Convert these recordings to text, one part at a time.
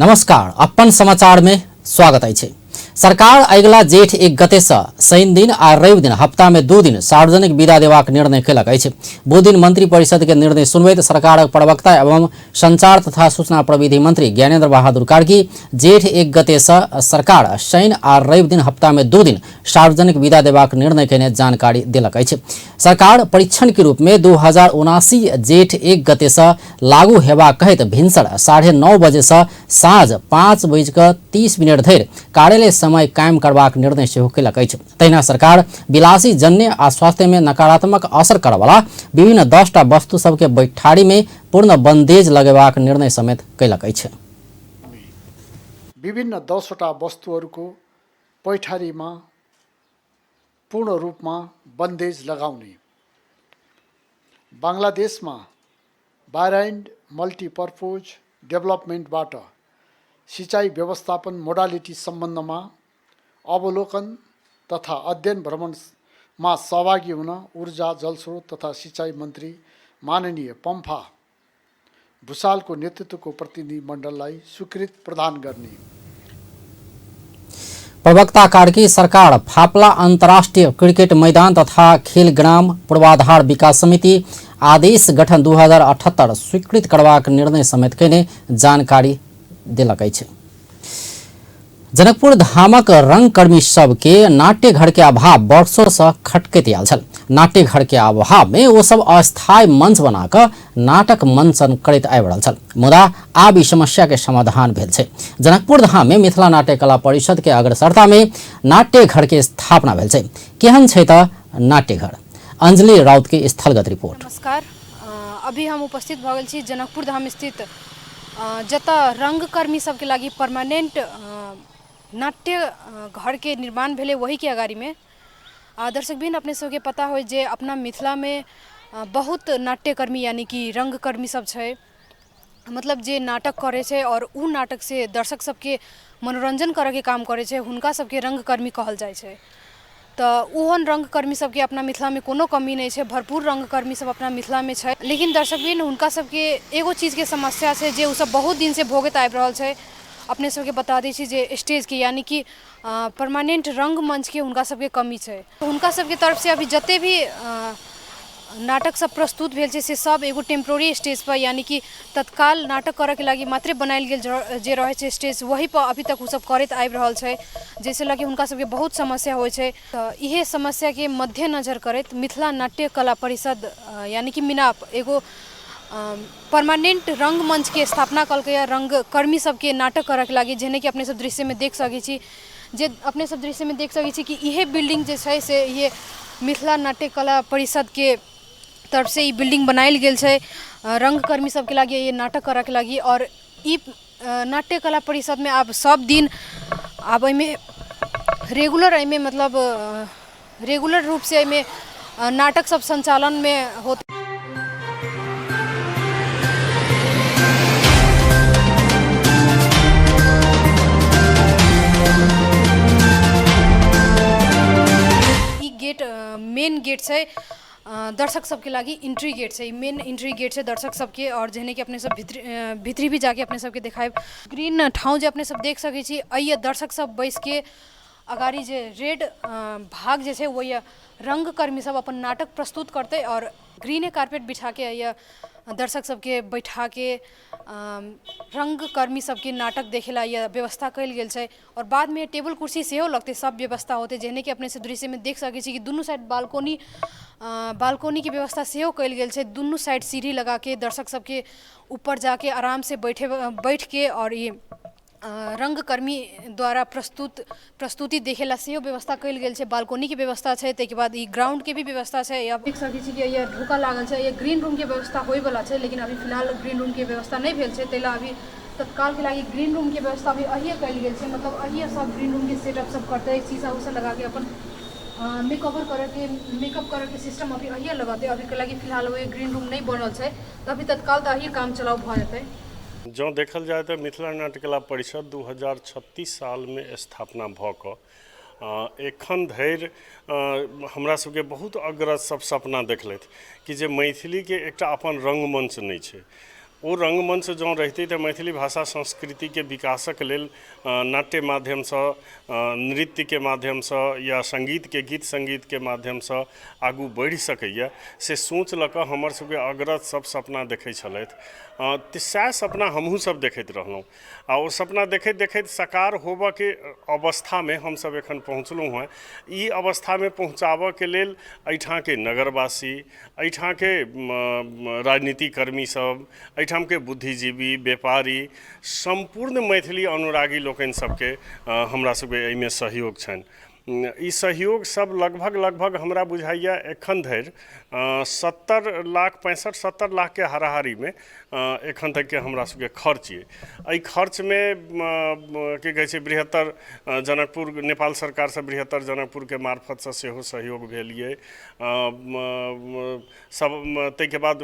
नमस्कार, अपन समाचार में स्वागत है। सरकार अगिला जेठ 1 गते से शनि दिन आ रवि दिन हफ्ता में 2 दिन सार्वजनिक विदा देबाक निर्णय केलक अछि। बुध दिन मंत्री परिषद के निर्णय सुनबैत सरकार प्रवक्ता एवं संचार तथा सूचना प्रविधि मंत्री ज्ञानेन्द्र बहादुर कार्की जेठ 1 गते से सरकार शनि आ रवि दिन हफ्ता में 2 दिन सार्वजनिक विदा देबाक निर्णय केने जानकारी देलक अछि। सरकार परीक्षण के रूप में 2079 जेठ 1 गते से लागू हेबाक कहैत भिनसर 9:30 बजे से साँझ 5:30 धरि कार्यालय समय कायम करबाक निर्णय सेहो केलक अछि। तहिना सरकार विलासी जन्य आ स्वास्थ्य में नकारात्मक असर करवला विभिन्न 10टा वस्तु सबके बैठारी में पूर्ण बंदेज लगेबाक निर्णय समेत केलक अछि। विभिन्न 10वटा वस्तुहरूको पैठारीमा पूर्ण रूपमा बन्देज लगाउने, बांग्लादेशमा बाराइन्ड मल्टिपर्पोज डेभलपमेन्टबाट सिँचाइ व्यवस्थापन मोडालिटी सम्बन्धमा अवलोकन तथा अध्ययन भ्रमणमा सहभागी हुन ऊर्जा जलस्रोत तथा सिँचाइ मन्त्री माननीय पम्फा भुसालको नेतृत्वको प्रतिनिधि मण्डललाई स्वीकृति प्रदान गर्ने। प्रवक्ता कार्की सरकार फापला अंतर्राष्ट्रीय क्रिकेट मैदान तथा खेल ग्राम पूर्वाधार विकास समिति आदेश गठन 2078 स्वीकृत करबाक निर्णय समेत केने जानकारी देलक अछि। जनकपुर धामक रंगकर्मी सबके नाट्य घर के अभाव वर्षों से खटकैत आयल छल। नाट्य घर के अभाव में वो सब अस्थायी मंच बनाकर नाटक मंचन करैत आबि रहल छल। मुदा आब ई समस्या के समाधान भेल छै। जनकपुर धाम में मिथिला नाट्य कला परिषद के अग्रसरता में नाट्य घर के स्थापना भेल छै। केहन छै त नाट्य घर? अंजलि राउत के स्थलगत रिपोर्ट। नमस्कार, अभी हम उपस्थित भ गेल छी जनकपुर धाम स्थित जतऽ रंगकर्मी सबके लागि परमानेंट नाट्य घर के निर्माण भेले वही के अगाड़ी में। दर्शकबिन अपने सबके पता हो जे अपना मिथिला में बहुत नाट्यकर्मी यानी कि रंगकर्मी सब छै, मतलब जे नाटक करे छै और उ नाटक से दर्शक सबके मनोरंजन करे के काम करे छै, हुनका सबके रंगकर्मी कहल जाय छै। तो ओहन रंगकर्मी सबके अपना मिथिला में कोनो कमी नहीं है, भरपूर रंगकर्मी सब अपना मिथिला में है। लेकिन दर्शकबिन हुनका सबके एगो चीज के समस्या है जे उ सब बहुत दिन से भोगत आबि रहल छै। अपने सबके बता दी जे स्टेज के यानी कि परमानेंट रंगमंच के हुनका सबके कमी है। हुनका सबके तरफ से अभी जते भी नाटक सब प्रस्तुत भेल छै से सब एगो टेम्पोररी स्टेज पर यानी कि तत्काल नाटक करे के लागि मात्र बनायल गेल जे रहे छै स्टेज, वही पर अभी तक उ सब करैत आबि रहल छै, जैसे लगे हुनका सबके बहुत समस्या होय छै। तो इहे समस्या के मद्देनजर करैत मिथिला नाट्य कला परिषद यानी कि मिनाप एगो परमानेंट रंगमंच के स्थापना कलकै या रंगकर्मी सबके नाटक करे के लागि, जेने कि अपने सब दृश्य में देख सकै छी। जे अपने सब दृश्य में देख सकै छी कि इहे बिल्डिंग जे छै से ये मिथिला नाट्य कला परिषद के तरफ से ई बिल्डिंग बनायल गेल छै रंगकर्मी सबके लागि ये नाटक करे के लागि। और ई नाट्य कला परिषद में अब सब दिन अब एमे रेगुलर मतलब रेगुलर रूप से एमे नाटक सब संचालन में होते। गेट मेन गेट है दर्शक सबके लागि एंट्री गेट है, मेन एंट्री गेट है दर्शक सबके। और जेने कि अपने सब भीतरी भी जाके अपने सबके देखाएब ग्रीन ठाव जे अपने सब देख सकै छी। अइए दर्शक सब बैस के अगाड़ी जे रेड भाग जे है वो ये रंगकर्मी सब अपन नाटक प्रस्तुत करते और ग्रीने कारपेट बिछा के अइए दर्शक सबके बैठा के रंगकर्मी सबके नाटक देखेला यह व्यवस्था कल गेल छै। और बाद में टेबल कुर्सी सेहो लगते, सब व्यवस्था होते, जेने कि अपने से दृश्य में देख सकै छी कि दुनू साइड बालकोनी की व्यवस्था सेहो कल गेल छै। दुनू साइड सीढ़ी लगा के दर्शक सबके ऊपर जाके आराम से बैठ के और ये रंगकर्मी द्वारा प्रस्तुति देखेला सेहो व्यवस्था कल गेल छै। बालकोनी की व्यवस्था छै, ताहि के बाद ई ग्राउंड के भी व्यवस्था छै। अब देख सकै छी कि ये ढोका लागल छै, ये ग्रीन रूम के व्यवस्था होय वाला छै, लेकिन अभी फिलहाल ग्रीन रूम के व्यवस्था नहीं भेल छै। तैला अभी तत्काल के लागि ग्रीन रूम के व्यवस्था अभी अहिए कल गेल छै, मतलब अहिए सब ग्रीन रूम के सेटअप सब करते, शीशा उसा लगा के अपन मेकअप करे के सिस्टम अभी अहिए लगाते। अभी के लागि फिलहाल वो ग्रीन रूम नहीं बनल छै, तो अभी तत्काल तो अहिए काम चलाऊ भ जेतै। जो देखल जाए तो मिथिला नाट्य कला परिषद 2036 साल में स्थापना भ क एखन धरि हमरा सबके बहुत अग्रज सब सपना देखलथि कि जे मैथिली के एकटा अपन रंगमंच नहीं छै। ओ रंगमंच जँ रहितै तऽ मैथिली भाषा संस्कृतिके विकासक लेल नाट्य माध्यमसँ, नृत्यके माध्यमसँ या संगीतके गीत संगीतके माध्यमसँ आगू बढ़ि सकैए, से सोच लऽ कऽ हमर सबके अग्रज सब सपना देखै छलथि। तऽ सएह सपना हमहूँ सब देखैत रहलहुँ आ ओ सपना देखैत देखैत साकार होबऽके अवस्थामे हमसब एखन पहुँचलहुँ हँ। ई अवस्थामे पहुँचाबऽके लेल एहिठामके नगरवासी, एहिठामके राजनीतिक कर्मी सब, एहिठामके बुद्धिजीवी, व्यापारी, सम्पूर्ण मैथिली अनुरागी लोकनि सबके हमरा सबके एहिमे सहयोग छनि। ई सहयोग सब लगभग हमरा बुझाइए एखन धरि 65-70 लाख के हाराहारीमे एखन तक के हमरा सबके खर्च ये। एहि खर्चमे की कहै छै बृहत्तर जनकपुर, नेपाल सरकारसँ बृहत्तर जनकपुरके मार्फतसँ सेहो सहयोग भेल ये। सब ताहिके बाद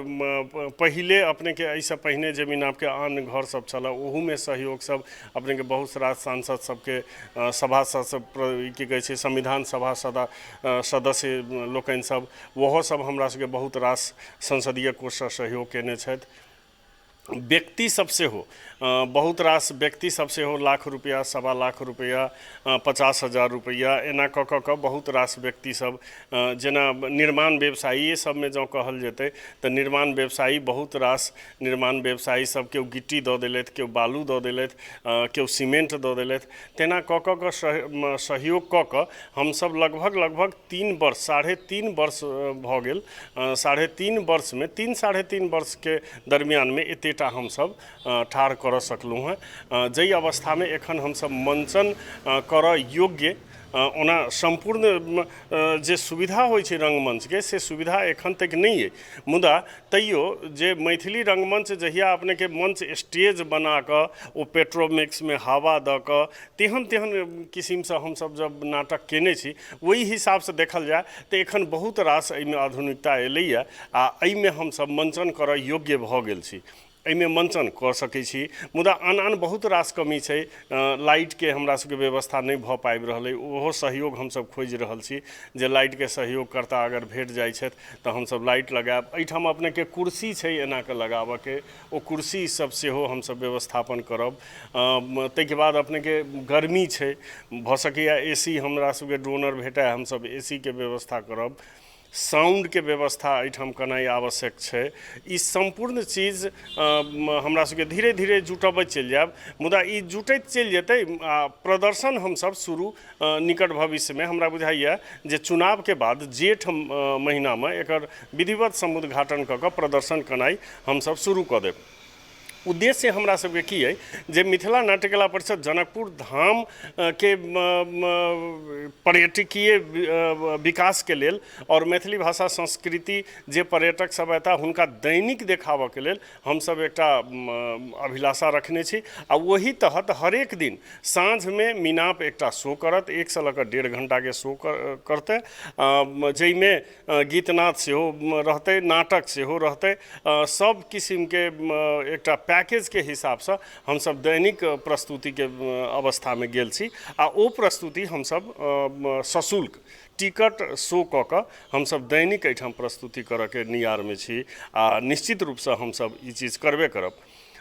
पहिले अपनेके एहिसँ पहिने जे मिनापके आन घर सब छलऽ ओहूमे सहयोग सब अपनेके बहुत रास सांसद सबके, सभासद सब, की कहै छै संविधान सभा सदस्य लोकनि सब, ओहो सब हमरा सबके बहुत रास संसदीय कोषसँ सहयोग केने छथि। व्यक्ति सब सेहो बहुत रास व्यक्ति सब सेहो लाख रुपया, 1.25 लाख रुपया, 50,000 रुपया एना कऽ कऽ बहुत रास व्यक्ति सब, जेना निर्माण व्यवसायी सबमे जँ कहल जेतै तऽ निर्माण व्यवसायी बहुत रास निर्माण व्यवसायी सब, केओ गिट्टी दऽ देलथि, केओ बालू दऽ देलथि, केओ सीमेंट दऽ देलथि, तेना कऽ कऽ सहयोग कऽ कऽ हमसब लगभग 3 वर्ष, 3.5 वर्ष भऽ गेल, 3.5 वर्षमे 3-3.5 वर्षके दरमियानमे एतेटा हमसब ठाढ़ करऽ सकलहुँ हँ, जाहि अवस्थामे एखन हमसब मंचन करऽ योग्य, ओना सम्पूर्ण जे सुविधा होइ छै रंगमंचके से सुविधा एखन तक नहीं है। मुदा तैयो जे मैथिली रंगमंच जहिया अपनेके मंच स्टेज बना कऽ ओ पेट्रोमिक्समे हवा दऽ कऽ तेहन किसिमसँ हमसब जब नाटक केने छी, ओहि हिसाबसँ देखल जाय तऽ एखन बहुत रास एहिमे आधुनिकता एलैए आ एहिमे हमसब मंचन करऽ योग्य भऽ गेल छी। एहिमे मंचन कऽ सकै छी, मुदा आन बहुत रास कमी छै। लाइटके हमरा सबके व्यवस्था नहि भऽ पाबि रहल अइ, ओहो सहयोग हमसब खोजि रहल छी जे लाइटके सहयोगकर्ता अगर भेट जाइ छथि तऽ हमसब लाइट लगाएब। एहिठाम अपनेके कुर्सी छै एना कऽ लगाबऽके, ओ कुर्सी सब सेहो हमसब व्यवस्थापन करब। ताहिके बाद अपनेके गर्मी छै, भऽ सकैए AC हमरा सबके डोनर भेटै, हमसब AC के व्यवस्था करब। साउंड के व्यवस्था एहिठाम करनाइ आवश्यक छै। ई संपूर्ण चीज हमरा सबके धीरे धीरे जुटबैत चलि जायब, मुदा ई जुटैत चलि जेतै आ प्रदर्शन हमसब शुरू निकट भविष्यमे हमरा बुझाइए जे चुनावके बाद जेठ महीनामे एकर विधिवत समुद्घाटन कऽ कऽ प्रदर्शन करनाइ हमसब शुरू कऽ देब। उद्देश्य हमरा सबके की अइ जे मिथिला नाट्यकला परिषद जनकपुर धाम के पर्यटकीय विकासके लेल और मैथिली भाषा संस्कृति जे पर्यटक सब एता हुनका दैनिक देखाबऽके लेल हमसब एकटा अभिलाषा रखने छी आ वही तहत हरेक दिन साँझमे मिनाप एकटा शो करत, 1 से लऽ कऽ 1.5 घंटाके शो करतै, जाहिमे गीतनाद सेहो रहतै, नाटक सेहो रहतै, सब किसिमके एकटा पैकेज के हिसाबसँ हमसब दैनिक प्रस्तुतिके अवस्थामे गेल छी आ ओ प्रस्तुति हमसब सशुल्क टिकट शो कऽ कऽ हमसब दैनिक एहिठाम प्रस्तुति करऽके नियारमे छी आ निश्चित रूपसँ हमसब ई चीज करबे करब।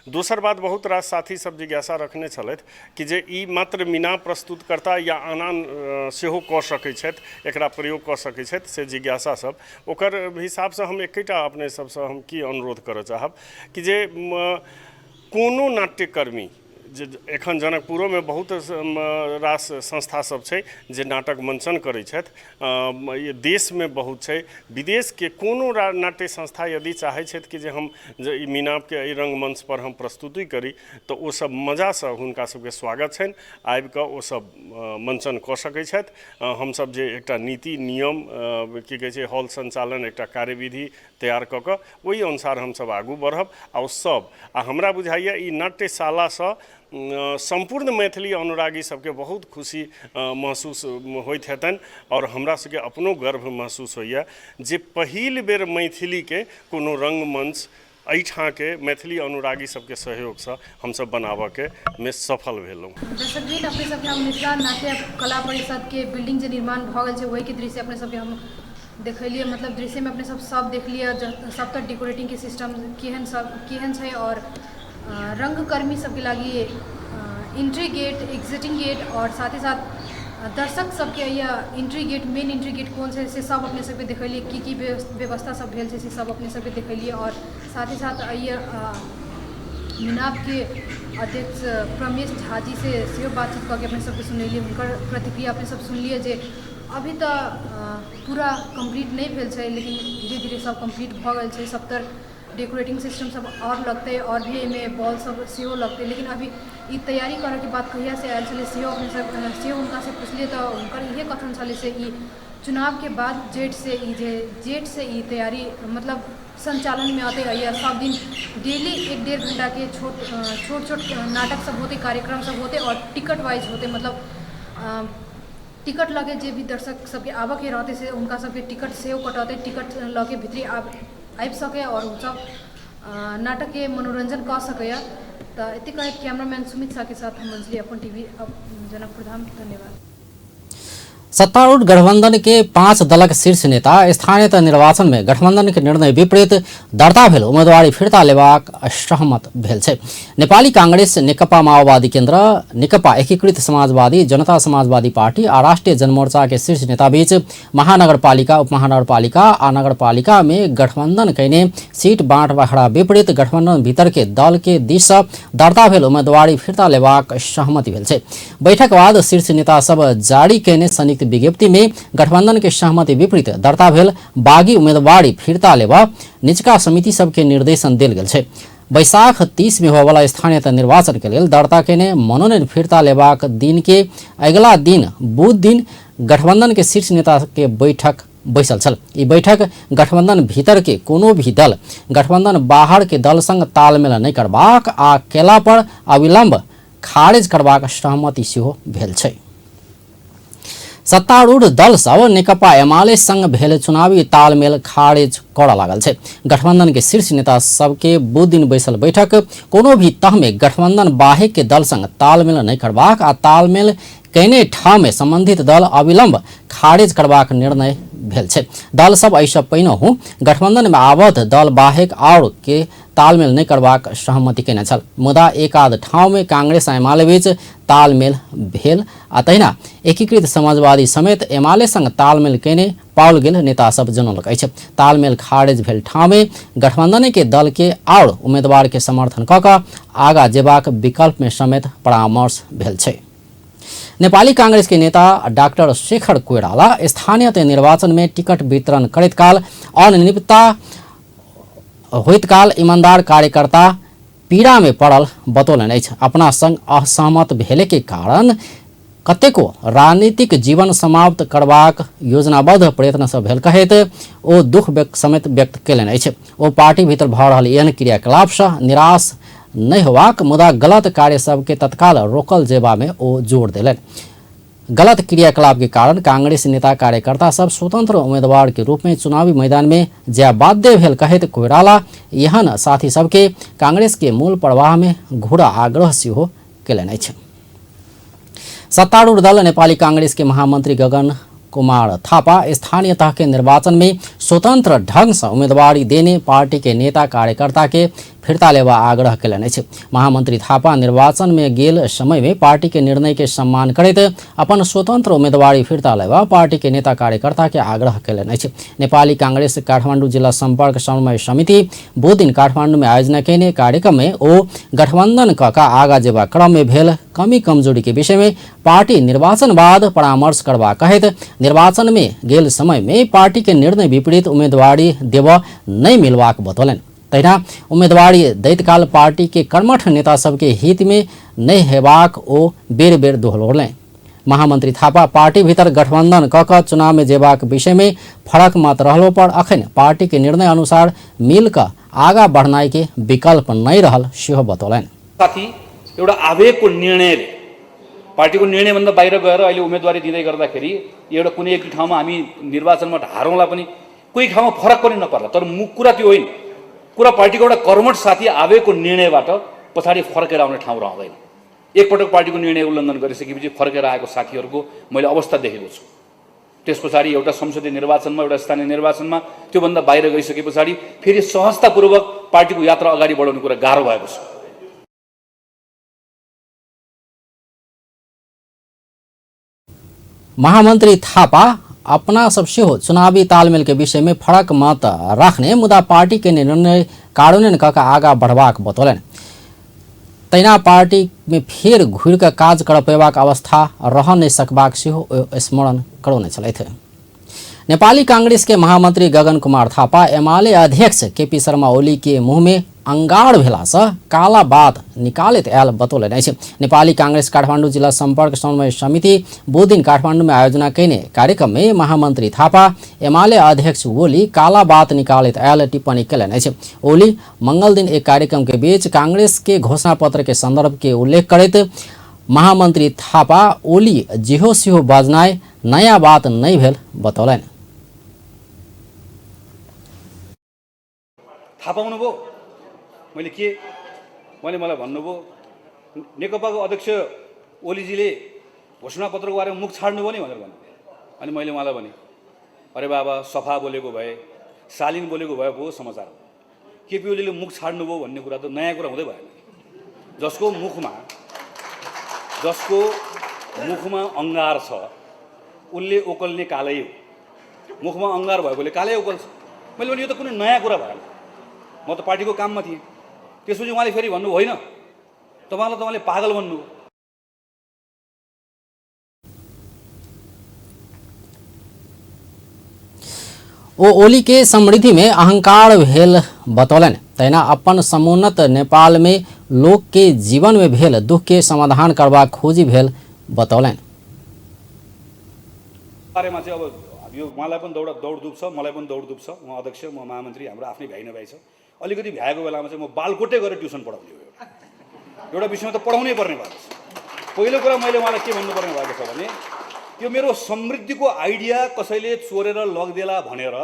दोसर बात, बहुत रास साथी सब जिज्ञासा रखने छलथि कि जे ई मात्र मीना प्रस्तुतकर्ता या आन सेहो कऽ सकै छथि, एकरा प्रयोग कऽ सकै छथि, से जिज्ञासा सब, ओकर हिसाबसँ हम एकटा अपने सबसँ हम की अनुरोध करऽ चाहब कि जे कोनो नाट्यकर्मी जे एखन जनकपुरोमे बहुत रास संस्था सब छै जे नाटक मंचन करै छथि, देशमे बहुत छै, विदेशके कोनो नाट्य संस्था यदि चाहै छथि कि जे हम जे ई मीनापके एहि रंगमंच पर हम प्रस्तुति करी तऽ ओ सब मजासँ हुनका सबके स्वागत छनि, आबि कऽ ओ सब मंचन कऽ सकै छथि। हमसब जे एकटा नीति नियम की कहै छै हॉल संचालन एकटा कार्यविधि तैयार कऽ कऽ ओहि अनुसार हमसब आगू बढ़ब आ ओ सब हमरा बुझाइए ई नाट्यशालासँ संपूर्ण मैथिली अनुरागी सबके बहुत खुशी महसूस होइत हेतनि और हमरा सबके अपनो गर्व महसूस होइए जे पहिल बेर मैथिलीके कोनो रंगमंच एहिठामके मैथिली अनुरागी सबके सहयोगसँ हमसब बनाबऽके में सफल भेलहुँ। दर्शक जी, अपने सबके हम मिथिला नाट्य कला परिषद के बिल्डिंग जे निर्माण भऽ गेल छै वही के दृश्य अपने सबके हम देखलिए मतलब दृश्य में अपने सब देख लिया, सब तक डेकोरेटिंग के सिस्टम केहन छै और रंगकर्मी सबके लागी एंट्री गेट, एग्जिटिंग गेट और साथ ही साथ दर्शक सबके यह entry gate, main entry gate कौन से सब अपने सबके देखलिए, की व्यवस्था सब भेल छै से सब अपने सबके देखलिए। और साथ ही साथ मिनाप के अध्यक्ष प्रमेश झा जी से सेहो बातचीत करके अपने सबके सुनलिए, उनकर प्रतिक्रिया अपने सब सुनलिए जे अभी तो पूरा कंप्लीट नहीं भेल छै, लेकिन धीरे धीरे सब कंप्लीट भ गेल छै। सब तर डेकोरेटिंग सिस्टम सब और लगते और भी में बॉल सब सेहो लगते, लेकिन अभी ई तैयारी करे के बाद कहिया से आयल छले सेहो अपने सब सेहो उनका से पूछलिए तो उनकर इहे कथन छले से ई चुनाव के बाद जेठ से ई तैयारी मतलब संचालन में आते रहिए। सब दिन डेली 1-1.5 घंटा के छोट नाटक सब होते, कार्यक्रम सब होते और टिकट वाइज होते, मतलब टिकट लगे जे भी दर्शक सबके आबऽ के रहते से उनका सबके टिकट सेहो कटाते, टिकट लगे भीतरी आबि सके और उ सब नाटक के मनोरंजन कर सके। तो इतने कहे कैमरामैन सुमित शाह के साथ हम मंजली अपन टीवी जनकपुर धाम। धन्यवाद। सत्तारूढ़ गठबंधन के 5 दलक शीर्ष नेता स्थानीय निर्वाचन में गठबंधन के निर्णय विपरीत दर्ता भेल उम्मीदवारी फिर्ता लेबाक असहमत भेल छै। नेपाली कांग्रेस, नेकपा माओवादी केन्द्र, नेकपा एकीकृत समाजवादी, जनता समाजवादी पार्टी आ राष्ट्रिय जनमोर्चा के शीर्ष नेता बीच महानगरपालिका, उपमहानगरपालिका आ नगरपालिका में गठबंधन कयने सीट बाँटबाँड़ा विपरीत गठबंधन भीतर के दल के दिस सँ दर्ता भेल उम्मीदवारी फिर्ता लेबाक सहमति भेल छै। बैठक बाद शीर्ष नेता सब जारी कयने संयुक्त विज्ञप्ति में गठबंधन के सहमति विपरीत दर्ता भेल बागी उम्मीदवारी फिर्ता लेबा निचका समिति सबके निर्देशन देल गेल छै। बैसाख 30 में होबला स्थानीय निर्वाचन के लेल दर्ता केने मनोनयन फिर्ता लेबाक दिन के अगला दिन बुध दिन गठबंधन के शीर्ष नेता के बैठक बैसल छल। ई बैठक गठबंधन भीतर के कोनो भी दल गठबंधन बाहर के दल संग तालमेल नहीं करबाक आ केला पर अविलंब खारिज करबाक सहमति सेहो भेल छै। सत्तारूढ़ दल सब नेकपा एमाले संग भेल चुनावी तालमेल खारिज करऽ लागल छै। गठबंधन के शीर्ष नेता सबके बुध दिन बैसल बैठक कोनो भी तह में गठबंधन बाहे के दल संग तालमेल नहीं करबाक आ तालमेल कयने ठाम में संबंधित दल अविलंब खारिज करबाक निर्णय भेल छै। दल सब एहिसँ पहिनहु गठबंधन में आबद्ध दल बाहेक और के तालमेल नहीं करबाक सहमति केने छल, मुदा एक आध ठाव में कांग्रेस आ एमाले बीच तालमेल भेल आ तहिना एकीकृत समाजवादी समेत एमाले संग तालमेल केने पाओल गेल नेता सब जनौलक अछि। तालमेल खारिज भेल ठाव में गठबंधन के दल के और उम्मीदवार के समर्थन कऽ कऽ आगा जेबाक विकल्प में समेत परामर्श भेल छै। नेपाली कांग्रेस के नेता डॉक्टर शेखर कोइराला स्थानीय निर्वाचन में टिकट वितरण करैत काल अनियमितता होइत काल ईमानदार कार्यकर्ता पीड़ा में पड़ल बतौलनि अछि। अपना संग असहमत भेले के कारण कतेको राजनीतिक जीवन समाप्त करबाक योजनाबद्ध प्रयत्न सब भेल कहैत ओ दुख समेत व्यक्त केलनि अछि। ओ पार्टी भीतर भऽ रहल एहन क्रियाकलाप सँ निराश नहीं होबाक मुदा गलत कार्य सबके तत्काल रोकल जेबा में ओ जोर देलनि। गलत क्रियाकलाप के कारण कांग्रेस नेता कार्यकर्ता सब स्वतंत्र उम्मीदवार के रूप में चुनावी मैदान में जाय बाध्य भेल कहैत कोइराला एहन साथी सबके कांग्रेस के मूल प्रवाह में घूरा आग्रह सेहो केलनि अछि। सत्तारूढ़ दल नेपाली कांग्रेस के महामंत्री गगन कुमार थापा स्थानीय तह के निर्वाचन में स्वतंत्र ढंग से उम्मीदवारी देने पार्टी के नेता कार्यकर्ता के फिर्ता लेवा आग्रह केलनि अछि। महामंत्री थापा निर्वाचन में गेल समय में पार्टी के निर्णय के सम्मान करैत अपन स्वतंत्र उम्मीदवारी फिर्ता लेवा पार्टी के नेता कार्यकर्ता के आग्रह केलनि अछि। नेपाली कांग्रेस काठमाडौँ जिला संपर्क समन्वय समिति बुध दिन काठमाडौँ में आयोजना केने कार्यक्रम में ओ गठबंधन कऽ आगा जेबा क्रम में भेल कमी कमजोरी के विषय में पार्टी निर्वाचन बाद परामर्श करबा कहैत निर्वाचन में गेल समय में पार्टी के निर्णय विपरीत उम्मीदवारी देब नहीं मिलबाक बतौलनि। तहिना उम्मीदवारी दैत काल पार्टी के कर्मठ नेता सबके हित में नहीं हेबाक ओ बेर बेर दोहरौलनि। महामंत्री थापा पार्टी भीतर गठबंधन कऽ चुनाव में जेबाक विषय में फरक मत रहलो पर अखन पार्टी के निर्णय अनुसार मिल कऽ आगा बढ़नाई के विकल्प नहीं रहल सेहो बतौलनि। साथी एउटा आवेगको निर्णयले पार्टीको निर्णयभन्दा बाहिर गएर अहिले उम्मेदवारी दिँदै गर्दाखेरि एउटा कुनै एक ठाउँमा हामी निर्वाचनमा हारौँला पनि कोही ठाउँमा फरक पनि नपर्ला, तर कुरा त्यो होइन। कुरा पार्टीको एउटा कर्मठ साथी आवेगको निर्णयबाट पछाडि फर्केर आउने ठाउँ रहँदैन। एकपटक पार्टीको निर्णय उल्लङ्घन गरिसकेपछि फर्केर आएको साथीहरूको मैले अवस्था देखेको छु। त्यस पछाडि एउटा संसदीय निर्वाचनमा, एउटा स्थानीय निर्वाचनमा त्योभन्दा बाहिर गइसके पछाडि फेरि सहजतापूर्वक पार्टीको यात्रा अगाडि बढाउने कुरा गाह्रो भएको छ। महामन्त्री थापा अपना सबसे हो चुनावी तालमेल के विषय में फड़क मत राख्ने मुदा पार्टी के निर्णय कार्यान्वयन कऽ आगा बढ़बाक बतौलन। तैना पार्टी में फेर घुर कऽ काज कर पेबाक अवस्था रह नहीं सकबाक सेहो स्मरण करौने छलथि। नेपाली कांग्रेस के महामंत्री गगन कुमार थापा एमाले अध्यक्ष केपी शर्मा ओली के मुँह में अंगाड़ भेला से काला बात निकालैत आयल बतौलनि अछि। नेपाली कांग्रेस काठमाडौँ जिला संपर्क समन्वय समिति बुध काठमाडौँ में आयोजना कैने कार्यक्रम में महामंत्री थापा एमाले अध्यक्ष ओली काला बात निकालैत आयल टिप्पणी कयलनि अछि। ओली मंगल दिन एक कार्यक्रम के बीच कांग्रेस के घोषणा पत्र के संदर्भ के उल्लेख करैत महामंत्री थापा ओली जिहो सिहो बजनाय नया बात नहीं भेल बतौलनि। थाहा पाउनुभयो मैले मलाई भन्नुभयो नेकपाको अध्यक्ष ओलीजीले घोषणापत्रको बारेमा मुख छाड्नुभयो नि भनेर भन्नुभयो। अनि मैले उहाँलाई भने अरे बाबा सफा बोलेको भए शालीन बोलेको भए पो समाचार हो। केपी ओलीले मुख छाड्नुभयो भन्ने कुरा त नयाँ कुरा हुँदै भएन। जसको मुखमा अङ्गार छ उसले ओकल्ने कालै हो। मुखमा अङ्गार भएकोले कालै ओकल्छ। मैले भने यो त कुनै नयाँ कुरा भएन। म त पार्टीको काममा थिएँ। त्यसपछि उहाँले फेरि भन्नु होइन तपाईँले पागल भन्नु। ओली के समृद्धि में अहंकार भेल बतौलन। तैना अपन समुन्नत नेपाल में लोक के जीवन में भेल दुख के समाधान करबा खोजी भेल बतौलन। बारेमा चाहिँ अब यो उहाँलाई पनि दौड दुख छ, मलाई पनि दौड दुख छ। म अध्यक्ष, म महामन्त्री, हाम्रो आफ्नै भाइ नभाइ छ। अलिकति भ्याएको बेलामा चाहिँ म बालकोटे गरेर ट्युसन पढाउने हो। एउटा विषयमा त पढाउनै पर्ने भएको छ। पहिलो कुरा मैले उहाँलाई के भन्नुपर्ने भएको छ भने यो मेरो समृद्धिको आइडिया कसैले चोरेर लग्देला भनेर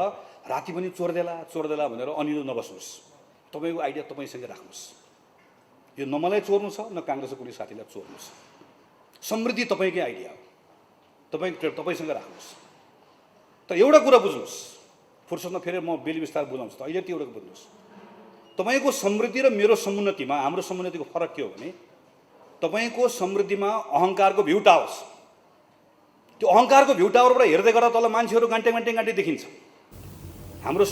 राति पनि चोर्देला भनेर अनिलो नबस्नुहोस्। तपाईँको आइडिया तपाईँसँगै राख्नुहोस्। यो न मलाई चोर्नु छ न काङ्ग्रेसको कुनै साथीलाई चोर्नु छ। समृद्धि तपाईँकै आइडिया हो, तपाईँसँग राख्नुहोस्। त एउटा कुरा बुझ्नुहोस्, फुर्सदमा फेरि म बेली बिस्तार बुझाउँछु। त अहिले त्यो एउटा बुझ्नुहोस्, तपाईँको समृद्धि र मेरो समुन्नतिमा हाम्रो समुन्नतिको फरक के हो भने तपाईँको समृद्धिमा अहङ्कारको भ्यू टावर्स, त्यो अहङ्कारको भ्यू टावरबाट हेर्दै गर्दा तल मान्छेहरू गान्टे देखिन्छ। हाम्रो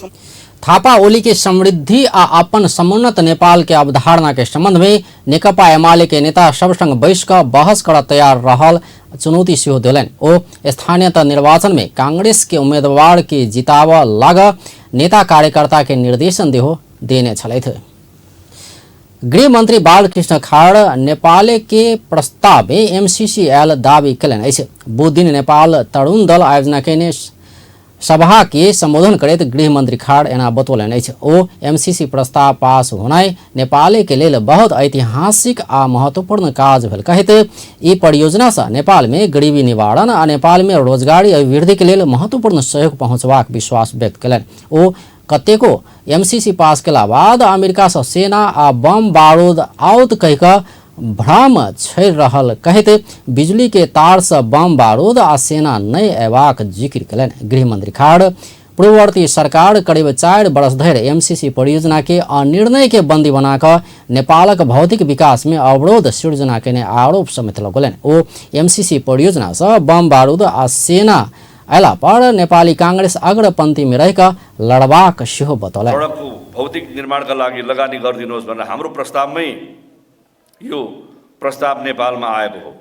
थापा ओली के समृद्धि आ अपन समुन्नत नेपाल के अवधारणा के संबंध में नेकपा एमाले के नेता सब संग बैस कर बहस कर तैयार रहल चुनौती सेहो दिलन। ओ स्थानीय निर्वाचन में कांग्रेस के उम्मीदवार के जिताव लाग नेता कार्यकर्ता के निर्देशन देने छलथि। गृह मंत्री बालकृष्ण खाड़ नेपाल के प्रस्ताव में एमसीसीएल दावी कयलनि अछि। बुध दिन नेपाल तरुण दल आयोजना कैने सभा के संबोधन करैत गृह मंत्री खाड़ एना बतौलनि अछि। ओ एमसीसी प्रस्ताव पास होनाय नेपाल के लेल बहुत ऐतिहासिक आ महत्वपूर्ण काज भेल कहैत ई परियोजना से नेपाल में गरीबी निवारण आ नेपाल में रोजगारी अभिवृद्धि के लेल महत्वपूर्ण सहयोग पहुंचबाक विश्वास व्यक्त कयलनि। ओ कतेको एमसीसी पास केला बाद अमेरिका से सेना आ बम बारूद आउत कहिकऽ भ्रम छैर रहल कहते बिजली के तार से बम बारूद आ सेना नहीं अयबाक जिक्र कयलनि। गृह मंत्री खाड़ पूर्ववर्ती सरकार करीब 4 वर्ष धरि एमसीसी परियोजना के अनिर्णय के बंदी बनाकर नेपालक भौतिक विकास में अवरोध सृजना केने आरोप समेत लगौलनि। ओ एमसीसी परियोजना से बम बारूद आ सेना अयला पर नेपाली कांग्रेस अग्रपंथी में रहकर लड़बाक सेहो बतौलनि। सडकको भौतिक निर्माणका लागि लगानी गरिदिनुहोस् भनेर हाम्रो प्रस्तावमै यो प्रस्ताव नेपालमा आएको हो।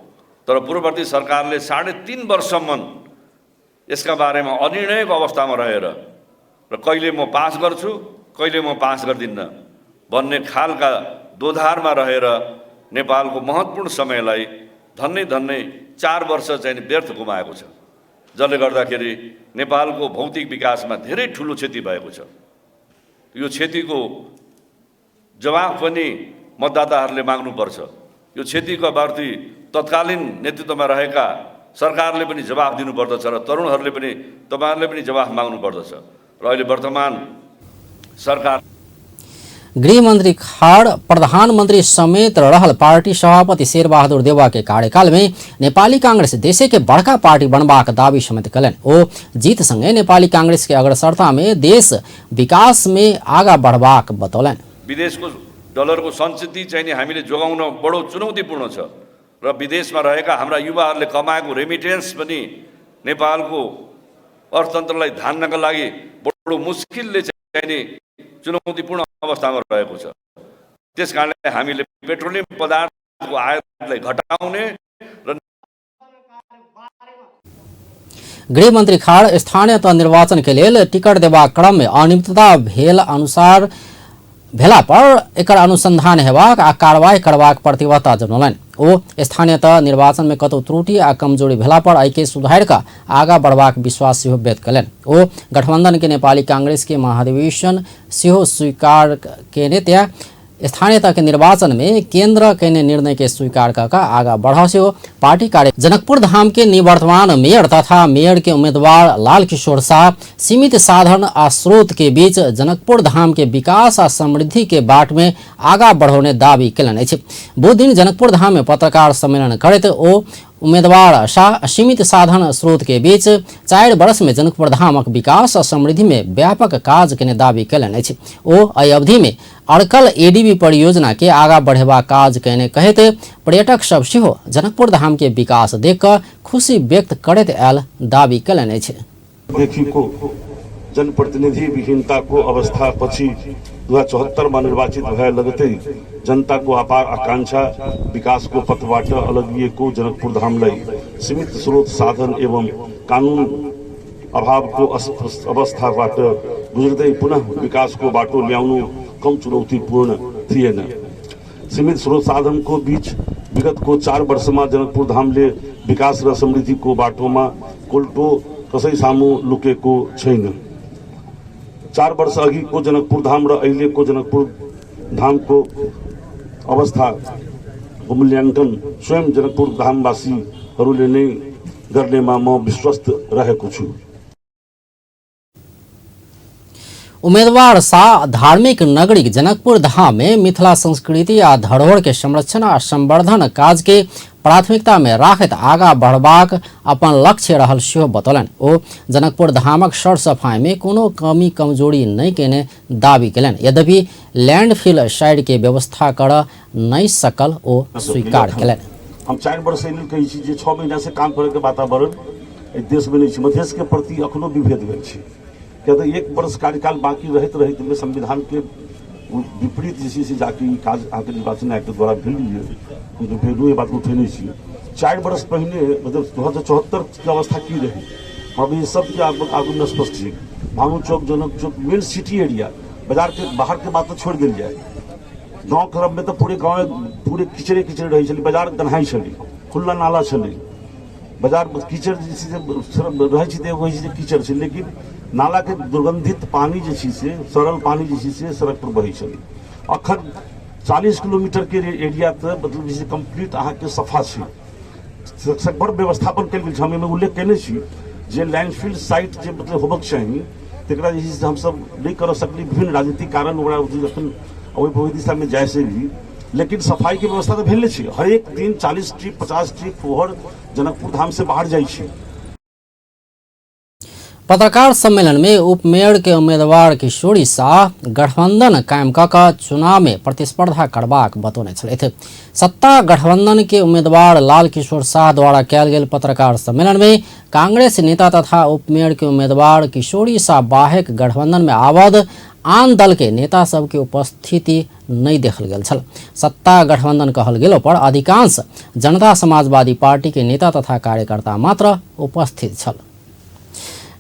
तर पूर्ववर्ती सरकारले 3.5 वर्षसम्म यसका बारेमा अनिर्णयको अवस्थामा रहेर र कहिले म पास गर्छु कहिले म पास गर्दिन्न भन्ने खालका दोधारमा रहेर नेपालको महत्त्वपूर्ण समयलाई धन्नै 4 वर्ष चाहिँ व्यर्थ गुमाएको छ। जसले गर्दाखेरि नेपालको भौतिक विकासमा धेरै ठुलो क्षति भएको छ। यो क्षतिको जवाफ पनि मतदाताहरूले माग्नुपर्छ। यो क्षतिको बारे तत्कालीन नेतृत्वमा रहेका सरकारले पनि जवाफ दिनुपर्दछ र तरुणहरूले पनि तपाईहरुले पनि जवाफ माग्नुपर्दछ। र अहिले वर्तमान सरकार गृहमन्त्री खाड़ प्रधानमन्त्री समेत रहल पार्टी सभापति शेरबहादुर देउवा के कार्यकाल में नेपाली कांग्रेस देश के बड़का पार्टी बनबाक दावी समेत कलन। ओ जीत संगे नेपाली कांग्रेस के अग्रसरता में देश विकास में आगा बढ़बाक बतौलन। विदेशको डलरको संचिति चाहिँ हामीले जोगाउन बडो चुनौतीपूर्ण छ र विदेशमा रहेका हाम्रा युवाहरूले कमाएको रेमिटेन्स पनि नेपालको अर्थतन्त्रलाई धान्नका लागि बडो मुस्किलले चाहिँ चुनौतीपूर्ण अवस्थामा रहेको छ। त्यसकारणले हामीले पेट्रोलियम पदार्थको आयातलाई घटाउने र गृहमन्त्री खाड़ स्थानीय तह निर्वाचन के लिए टिकट देवा क्रम में अनियमितता भेला पर एकर अनुसंधान हेबाक आ कार्रवाई करबाक प्रतिबद्धता जनौलनि। ओ स्थानीय तह निर्वाचन में कतौ त्रुटि आ कमजोरी भेला पर एके सुधार कऽ आगा बढ़बाक विश्वास सेहो व्यक्त कयलनि। ओ गठबंधन के नेपाली कांग्रेस के महाधिवेशन सेहो स्वीकार केने त्या स्थानीय तह के निर्वाचन में केंद्र के निर्णय के स्वीकार कर आगा बढ़ा से पार्टी कार्य जनकपुर धाम के निवर्तमान मेयर तथा मेयर के उम्मीदवार लाल किशोर शाह सीमित साधन आ स्रोत के बीच जनकपुर धाम के विकास आ समृद्धि के बाट में आगा बढ़ाने दावी कयलनि अछि। बुध दिन जनकपुर धाम में पत्रकार सम्मेलन करैत ओ उम्मीदवार शाह सीमित साधन स्रोत के बीच 4 वर्ष में जनकपुर धामक विकास और समृद्धि में व्यापक काज के दावी कयलनि अछि। ओ एहि अवधि में अड़कल एडीबी परियोजना के आगा बढ़ेबा काज कयने कहैत पर्यटक सब सेहो जनकपुर धाम के विकास देख कऽ खुशी व्यक्त करैत आयल दावी कयलनि अछि। देखिको जनप्रतिनिधि विहीनताको अवस्था पछि 2074 में निर्वाचित भए लगतै जनताको अपार आकांक्षा विकासको पथबाट अलगिएको जनकपुर धामलाई सीमित स्रोत साधन एवं कानून अभावको अवस्थाबाट गुज्रदै पुनः विकासको बाटो ल्याउनु कम चुनौतीपूर्ण थिएन। सीमित स्रोत साधनको बीच विगतको 4 वर्षमा जनकपुर धामले विकास र समृद्धिको बाटोमा कोल्टो कसै सामु लुकेको छैन। 4 वर्ष अघिको जनकपुर धाम र अहिलेको जनकपुर धामको अवस्थाको मूल्याङ्कन स्वयं जनकपुर धामवासीहरूले नै गर्नेमा म विश्वस्त रहेको छु। उम्मीदवार शाह धार्मिक नगरी जनकपुर धाम में मिथिला संस्कृति आ धरोहर के संरक्षण आ संवर्धन काज के प्राथमिकता में राखैत आगा बढ़बाक अपन लक्ष्य रहल सेहो बतौलनि। ओ जनकपुर धामक सर सफाई में कोनो कमी कमजोरी नहीं केने दावी कयलनि। यद्यपि लैंडफिल साइड के व्यवस्था कर नहीं सकल ओ स्वीकार कयलनि। हम 4 वर्ष से कहै छी जे 6 महीना से काम करे के वातावरण देश में नहीं छै। मधेश के प्रति अखनो विभेद भेल छै। क्या 1 वर्ष कार्यकाल बाकी रहते में संविधान के विपरीत जैसे से जाके काज आके निर्वाचन आयोग द्वारा भेल ये बात उठेने 4 वर्ष पहले मतलब 2074 की अवस्था की रही अब ये सब के आगू स्पष्ट है। भानु चौक जनक चौक मेन सिटी एरिया बाजार के बाहर के बात तो छोड़ दिल जाए। गाँव खरब में तो पूरे गाँव पूरे किचड़े रही छली। बाजार गन्हाई छली, खुला नाला छली। बाजार कीचड़ रही कीचड़ छै लेकिन नाला के दुर्गंधित पानी से सरल पानी से सड़क पर बही छली। अखन 40 किलोमीटर के एरिया तक मतलब जैसे कंप्लीट अहाँ के सफा छै। बड़ व्यवस्थापन कल गेल। हम उल्लेख केने छी जे लैंडफिल साइट जे मतलब होबक चाहिए तकरा जे हम सब नहीं कर सकली विभिन्न राजनीतिक कारण ओकरा अखन ओहि दिशा में जाय से भी लेकिन सफाई की व्यवस्था तो भेले छै। हर एक दिन 40 ट्रिप 50 ट्रिप फोहर जनकपुर धाम से बाहर जाइ छै। पत्रकार सम्मेलन में उपमेयर के उम्मीदवार किशोरी शाह गठबंधन कायम कऽ चुनाव में प्रतिस्पर्धा करबाक बतौने छलथि। सत्ता गठबंधन के उम्मीदवार लाल किशोर शाह द्वारा कयल गेल पत्रकार सम्मेलन में कांग्रेस नेता तथा उपमेयर के उम्मीदवार किशोरी शाह बाहेक गठबंधन में आबद्ध आन दल के नेता सब के उपस्थिति नहीं देखल गेल छल। सत्ता गठबंधन कहल गेलो पर अधिकांश जनता समाजवादी पार्टी के नेता तथा कार्यकर्ता मात्र उपस्थित छल।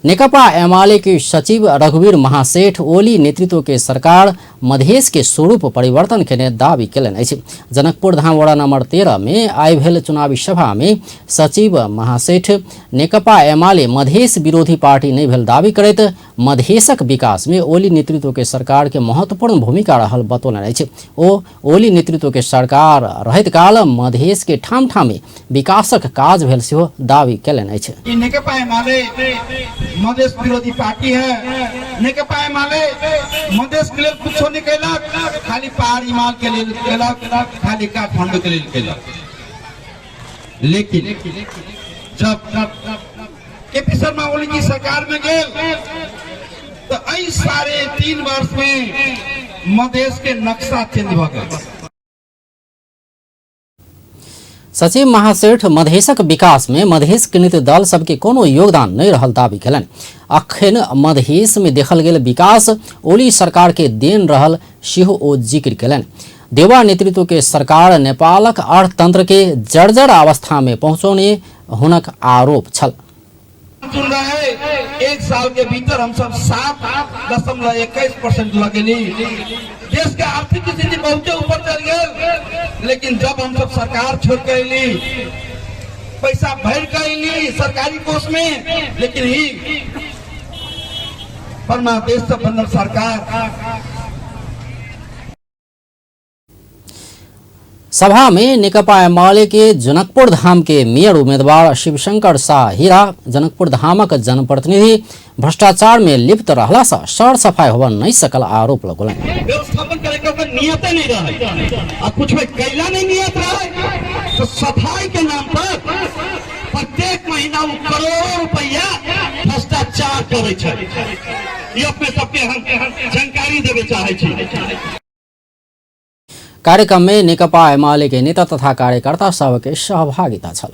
नेकपा एमाले के सचिव रघुवीर महासेठ ओली नेतृत्व के सरकार मधेश के स्वरूप परिवर्तन के दावी कयलनि अछि। जनकपुर धाम वड़ा नंबर 13 में आइ भेल चुनावी सभा में सचिव महासेठ नेकपा एमाले मधेश विरोधी पार्टी नहीं भेल दावी करैत मधेशक विकास में ओली नेतृत्व के सरकार के महत्वपूर्ण भूमिका रहल बतौलनि अछि। ओ ओली नेतृत्व के सरकार रहैत काल मधेश के ठाम ठाम में विकासक काज भेल सेहो दावी कयलनि अछि। नेकपा एमाले मधेश विरोधी पार्टी है। नेकपा एमाले मधेश के लिए कुछ नहीं कैलक। खाली पहाड़ हिमाल के लिए खाली काठमांडू के लिए लेकिन जब केपी शर्मा ओली जी सरकार में गए तो आई सारे 3 वर्ष में मधेश के नक्शा चेंज हो गए। सचिव महासेठ मधेशक विकास में मधेश केन्द्रित दल सबके कोनो योगदान नहीं रहल दावी कलन। अखन मधेश में देखल गेल विकास ओली सरकार के देन रहल सेहो ओ जिक्र कलन। देवा नेतृत्व के सरकार नेपालक अर्थतंत्र के जर्जर अवस्था में पहुंचौने हुनक आरोप छल। सुन रहे 1 साल के भीतर हम सब 7.21% लगेली। देश का आर्थिक स्थिति बहुत ऊपर चल गए, लेकिन जब हम सब सरकार छोड़ के अली पैसा भर के सरकारी कोष में, लेकिन ही परमादेश से बनल सरकार। सभा में नेकपा एमाले के जनकपुर धाम के मेयर उम्मीदवार शिवशंकर शाह हीरा जनकपुर धामक जनप्रतिनिधि भ्रष्टाचार में लिप्त रहला से सर सफाई होबा नहीं सकल आरोप लगौलन। व्यवस्थापन करे के नियत नहीं रहे, अब कुछ कैला नहीं नियत रहे तो सफाई के नाम पर प्रत्येक महीना करोड़ों रुपया भ्रष्टाचार करे छै। ये अपने सबके हम जानकारी देवे चाहे छी। कार्यक्रम में नेकपा एमाले के नेता तथा कार्यकर्ता सबके सहभागिता छल।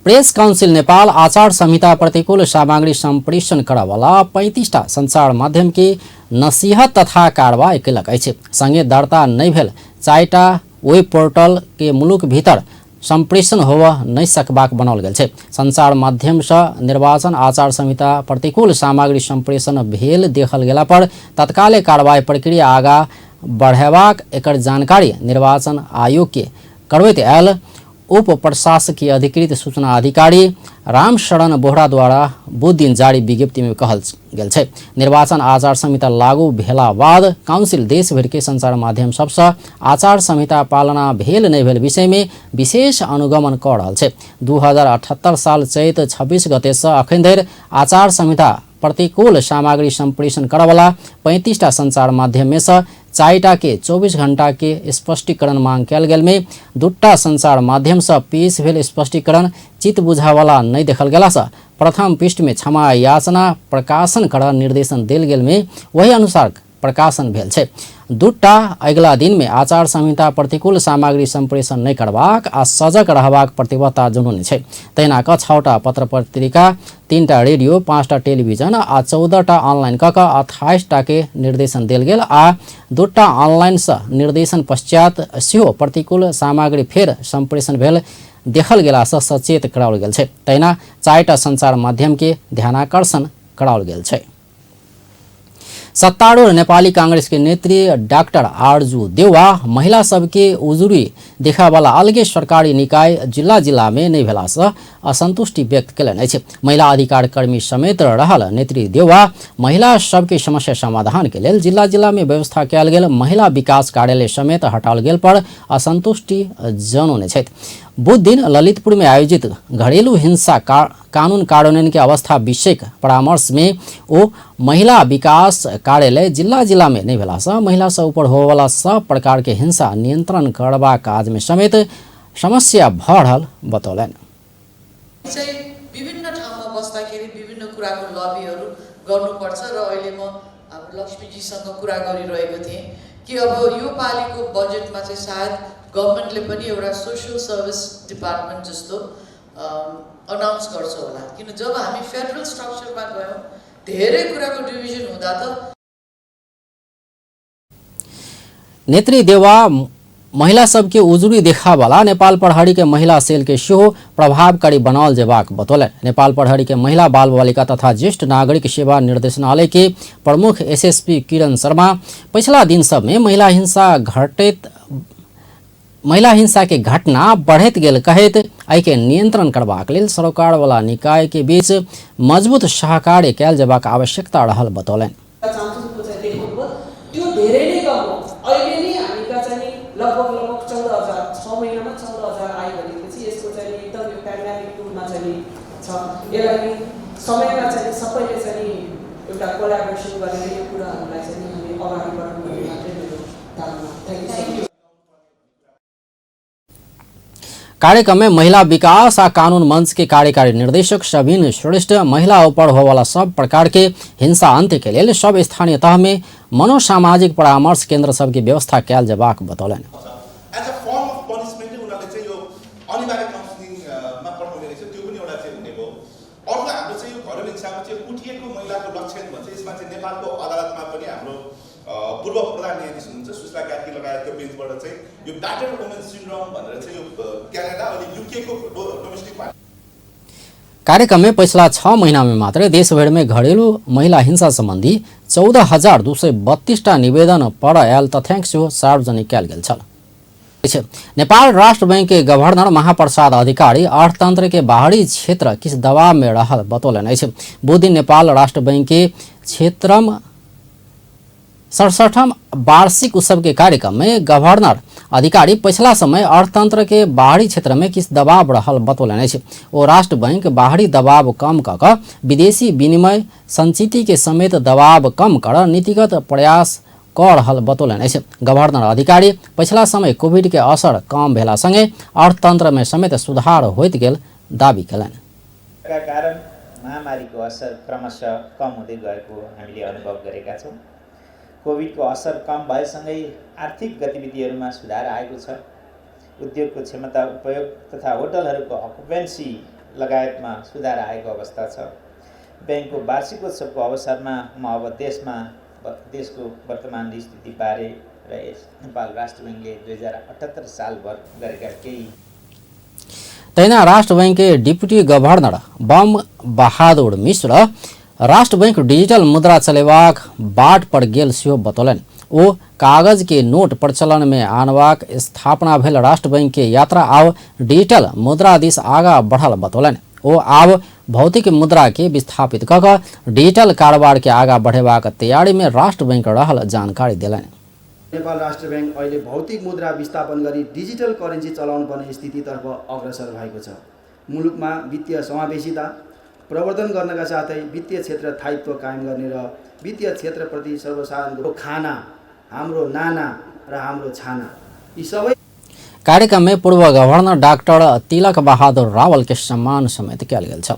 प्रेस काउंसिल नेपाल आचार संहिता प्रतिकूल सामग्री संप्रेषण करवाला 35टा संचार माध्यम के नसीहत तथा कार्रवाई कयलक अछि। संगे दर्ता नहीं भेल 4टा वेब पोर्टल के मुलुक भीतर संप्रेषण होबा नहीं सकबाक बनाओल गेल छै। संचार माध्यम से निर्वाचन आचार संहिता प्रतिकूल सामग्री संप्रेषण भेल देखल गेला पर तत्काले कार्रवाई प्रक्रिया आगा बढ़ेबाक एकर जानकारी निर्वाचन आयोग के करबैत आयल उप प्रशासकीय अधिकृत सूचना अधिकारी रामशरण बोहरा द्वारा बुध दिन जारी विज्ञप्ति में कहल गेल छै। निर्वाचन आचार संहिता लागू भेला बाद काउंसिल देश भर के संचार माध्यम सबसे आचार संहिता पालना भेल नहीं भेल विषय में विशेष अनुगमन कर रहल छै। 2078 साल चैत 26 गते से अखन धरि आचार संहिता प्रतिकूल सामग्री संप्रेषण करवाला 35टा संचार माध्यम में से 4टा के 24 घंटा के स्पष्टीकरण मांग कयल गेल में 2टा संचार माध्यम से पेश भेल स्पष्टीकरण चित बुझावाला नहीं देखल गेला से प्रथम पृष्ठ में क्षमा याचना प्रकाशन कर निर्देशन देल गेल में वही अनुसार प्रकाशन भेल छै। 2टा अगिला दिन में आचार संहिता प्रतिकूल सामग्री संप्रेषण नहीं करबाक आ सजग रहबाक प्रतिबद्धता जनाउने छै। तहिना क 6टा पत्र पत्रिका 3टा रेडियो 5टा टेलिभिजन आ 14टा ऑनलाइन क 28टा के निर्देशन देल गेल आ 2टा ऑनलाइन से निर्देशन पश्चात सेहो प्रतिकूल सामग्री फेर संप्रेषण भेल देखल गेला से सचेत कराओल गेल छै। तहिना 4टा संचार माध्यम के ध्यानाकर्षण कराओल गेल छै। सत्तारूढ़ नेपाली कांग्रेस के नेत्री डाक्टर आरजू देउवा महिला सबके उजुरी देखावाला अलगे सरकारी निकाय जिला जिला में नहीं भेला से असंतुष्टि व्यक्त कयलनि अछि। महिला अधिकार कर्मी समेत रहल नेत्री देउवा महिला सबके समस्या समाधान के लेल जिला जिला में व्यवस्था कयल गेल महिला विकास कार्यालय समेत हटाओल गेल पर असंतुष्टि जनौने छथि। बुध दिन ललितपुर में आयोजित घरेलू हिंसा कानून कार्यान्वयन के अवस्था विषयक परामर्श में ओ महिला विकास कार्यालय जिला जिला में नहीं भेला से महिला से ऊपर होवाला सब प्रकार के हिंसा नियंत्रण करबा काज में समेत समस्या बढ़ल बतौलन। विभिन्न ठाउँमा बस्दाखेरि विभिन्न कुराको लबीहरू गर्नुपर्छ र अहिले म हाम्रो लक्ष्मीजीसँग कुरा गरिरहेको थिएँ कि अब यो पालिको बजेटमा चाहिँ सायद गभर्नमेन्टले पनि एउटा सोशल सर्भिस डिपार्टमेन्ट जस्तो अनाउन्स गर्छ होला। किन जब हामी फेडरल स्ट्रक्चरमा गयौँ धेरै कुराको डिभिजन हुँदा त नेत्री देवा महिला सबके उजुरी देखावाला नेपाल प्रहरी के महिला सेल के सेहो प्रभावकारी बनाओल जेबाक बतौलन। नेपाल प्रहरी के महिला बाल बालिका तथा ज्येष्ठ नागरिक सेवा निर्देशनालय के प्रमुख एसएसपी किरण शर्मा पिछला दिन सब में महिला हिंसा के घटना बढ़त गेल कहैत एहि के नियंत्रण करबाक लेल सरकार वाला निकाय के बीच मजबूत सहकार्य कयल जेबाक आवश्यकता रहल बतौलन। लगभग 14,000 6 महिनामा 14,000 आयो भनेपछि यसको चाहिँ एकदम यो प्यान्डेमिक टुरमा चाहिँ छ। यसलाई समयमा चाहिँ सबैले चाहिँ एउटा कोलाबोरेसन गरेर यो कुराहरूलाई चाहिँ हामी अगाडि बढाउनु मात्रै मेरो कार्यक्रम में महिला विकास आ कानून मंच के कार्यकारी निर्देशक शबीन श्रेष्ठ महिला ऊपर होवाला सब प्रकार के हिंसा अंत्य के लिए सब स्थानीय तह में मनोसामाजिक परामर्श केन्द्र सबके व्यवस्था कैल जबाक बतौलन। As a form of punishment उनीहरूले चाहिँ यो अनिवार्य काउन्सिलिङमा पठाउने रहेछ, त्यो पनि एउटा चाहिँ हुने भयो। अर्को हाम्रो चाहिँ यो घरेलु हिंसामा चाहिँ उठिएको महिलाको लक्षण भन्छ, यसमा चाहिँ नेपालको अदालतमा पनि हाम्रो पूर्व प्रधान न्यायाधीश हुनुहुन्छ सुशीला कार्की लगायतको बेन्चबाट चाहिँ यो ब्याटर्ड वुमेन सिन्ड्रोम भनेर चाहिँ यो क्यानाडा अनि युकेको डोमेस्टिक कार्यक्रम में पिछला 6 महीना में मात्र देशभर में घरेलू महिला हिंसा संबंधी 14,232 निवेदन पर आयल तथ्याङ्क सार्वजनिक कैल गेल छल। नेपाल राष्ट्र बैंक के गवर्नर महाप्रसाद अधिकारी अर्थतंत्र के बाहरी क्षेत्र किस दबाव में रहल बतौलन। बुध नेपाल राष्ट्र बैंक के क्षेत्र 67वां वार्षिक उत्सव के कार्यक्रम में गवर्नर अधिकारी पिछला समय अर्थतंत्र के बाहरी क्षेत्र में किस दबाव रहल बतौलन। ओ राष्ट्र बैंक बाहरी दबाव कम कर विदेशी विनिमय संचिति के समेत दबाव कम कर नीतिगत प्रयास कर रहल बतौलन। गवर्नर अधिकारी पिछला समय कोविड के असर कम भेला संगे अर्थतंत्र में समेत सुधार होइत गेल दावी कलन। कारण महामारीको असर क्रमशः कम हुँदै गएको हामीले अनुभव गरेका छौं। कोभिडको असर कम भएसँगै आर्थिक गतिविधिहरूमा सुधार आएको छ। उद्योगको क्षमता उपयोग तथा होटलहरूको अकुपेन्सी लगायतमा सुधार आएको अवस्था छ। बैंकको वार्षिकोत्सवको अवसरमा म अब देशको वर्तमान स्थितिबारे र नेपाल राष्ट्र बैंकले 2078 सालभर गरेका केही तैना राष्ट्र बैंक के डिप्टी गवर्नर बम बहादुर मिश्र राष्ट्र बैंक डिजिटल मुद्रा चलेबाक बाट पर गेल सेहो बतौलन। ओ कागज के नोट प्रचलन में आनबाक स्थापना भेल राष्ट्र बैंक के यात्रा आब डिजिटल मुद्रा दिस आगा बढ़ल बतौलन। ओ आब भौतिक मुद्रा के विस्थापित कऽ डिजिटल कारोबार के आगा बढ़ेबाक तैयारी में राष्ट्र बैंक रहल जानकारी देलन। नेपाल राष्ट्र बैंक अहिले भौतिक मुद्रा विस्थापन गरी डिजिटल करेन्सी चलाउनु पर्ने स्थितितर्फ अग्रसर भएको छ। मुलुकमा वित्तीय समावेशिता प्रवर्धन गर्नका साथै वित्तीय क्षेत्र स्थायित्व कायम गर्ने र वित्तीय क्षेत्रप्रति सर्वसाधारणको खाना हाम्रो नाना र हाम्रो छाना यी सबै कार्यक्रम में पूर्व गवर्नर डाक्टर तिलक बहादुर रावल के सम्मान समेत कैल गेल छ।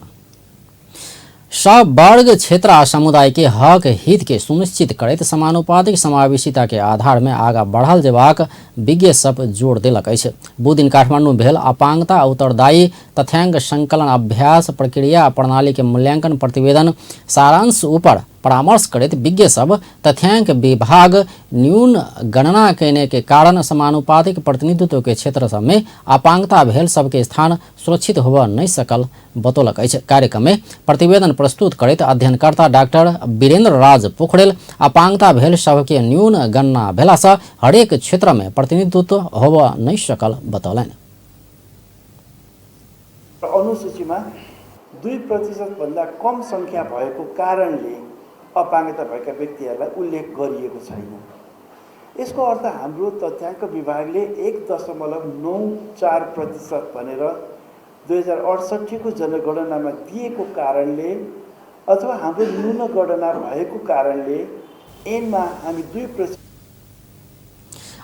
सब वर्ग क्षेत्र आ समुदाय के हक हित के सुनिश्चित करैत समानुपातिक समावेशिता के आधार में आगा बढ़ल जेबाक विज्ञ सब जोड़ देलक। दू दिन काठमांडू भेल अपांगता उत्तरदायी तथ्यांक संकलन अभ्यास प्रक्रिया प्रणाली के मूल्यांकन प्रतिवेदन सारांश ऊपर परामर्श करैत विज्ञ सब तथ्यांक विभाग न्यून गणना करने के कारण समानुपातिक प्रतिनिधित्व के क्षेत्र सब में अपांगता भेल सबके स्थान सुरक्षित होब नहीं सकल बतौलक। कार्यक्रम में प्रतिवेदन प्रस्तुत करैत अध्ययनकर्ता डॉक्टर वीरेंद्र राज पोखरेल अपांगता भेल सबके न्यून गणना भेला से हरेक क्षेत्र में प्रतिनिधित्व होब नहीं सकल बतौलन। अनुसूचीमा 2% भन्दा कम संख्या भएको कारणले अपाङ्गता भएका व्यक्तिहरूलाई उल्लेख गरिएको छैन। यसको अर्थ हाम्रो तथ्याङ्क विभागले 1.94% भनेर 2068 को जनगणनामा दिएको कारणले अथवा हाम्रो न्यून गणना भएको कारणले एनमा हामी 2%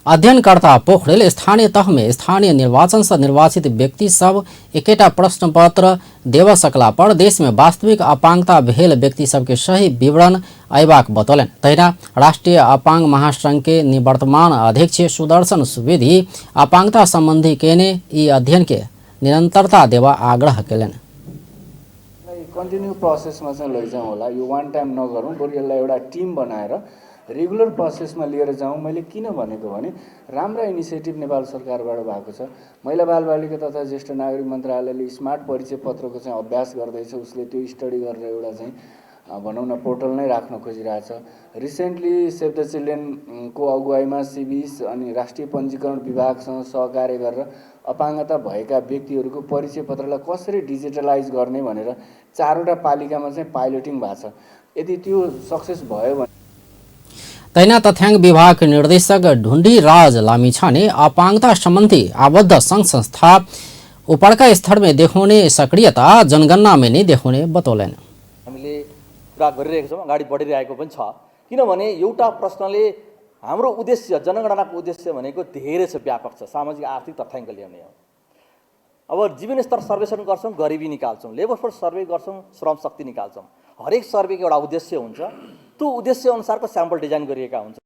अध्ययनकर्ता पोखरेल स्थानीय तह में स्थानीय निर्वाचन से निर्वाचित व्यक्ति सब एकेटा प्रश्न पत्र देव सकला पर देश में वास्तविक अपांगता भेल व्यक्ति सबके सही विवरण अयबाक बतौलन। तहिना राष्ट्रीय अपांग महासंघ के निवर्तमान अध्यक्ष सुदर्शन सुवेदी अपांगता संबंधी केने ई अध्ययन के निरंतरता देवा आग्रह केलन। कन्टिन्यू प्रोसेसमा चाहिँ लैजाउँ होला, यो वान टाइम नगरौँ, बरु यसलाई एउटा टिम बनाएर रेगुलर प्रोसेसमा लिएर जाउँ। मैले किन भनेको भने राम्रा इनिसिएटिभ नेपाल सरकारबाट भएको छ। महिला बालबालिका तथा ज्येष्ठ नागरिक मन्त्रालयले स्मार्ट परिचय पत्रको चाहिँ अभ्यास गर्दैछ। उसले त्यो स्टडी गरेर एउटा चाहिँ भनौँ न पोर्टल नै राख्न खोजिरहेछ। रिसेन्टली सेभ द चिल्ड्रेनको अगुवाईमा सिबिस अनि राष्ट्रिय पञ्जीकरण विभागसँग सहकार्य गरेर अपाङ्गता भएका व्यक्तिहरूको परिचय पत्रलाई कसरी डिजिटलाइज गर्ने भनेर 4वटा पालिकामा चाहिँ पाइलटिङ भएको छ। यदि त्यो सक्सेस भयो भने तैना तथ्यांक विभाग के निर्देशक ढुंडी राज लामिछाने अपांगता संबंधी आबद्ध संघ संस्था उपरका स्तर में देखाउने सक्रियता जनगणना में नहीं देखाउने बतौलन। हामीले कुरा गरिरहेका छौं, अगाडि बढिरहेको पनि छ। किनभने एउटा प्रश्नले हाम्रो उद्देश्य जनगणनाको उद्देश्य भनेको धेरै छ, व्यापक छ। सामाजिक आर्थिक तथ्याङ्क ल्याउने हो। अब जीवन स्तर सर्वेक्षण गर्छौँ, गरिबी निकाल्छौँ, लेबर फोर्स सर्वे गर्छौँ, श्रम शक्ति निकाल्छौँ। हरेक सर्वेको एउटा उद्देश्य हुन्छ, त्यो उद्देश्य अनुसारको स्याम्पल डिजाइन गरिएका हुन्छ।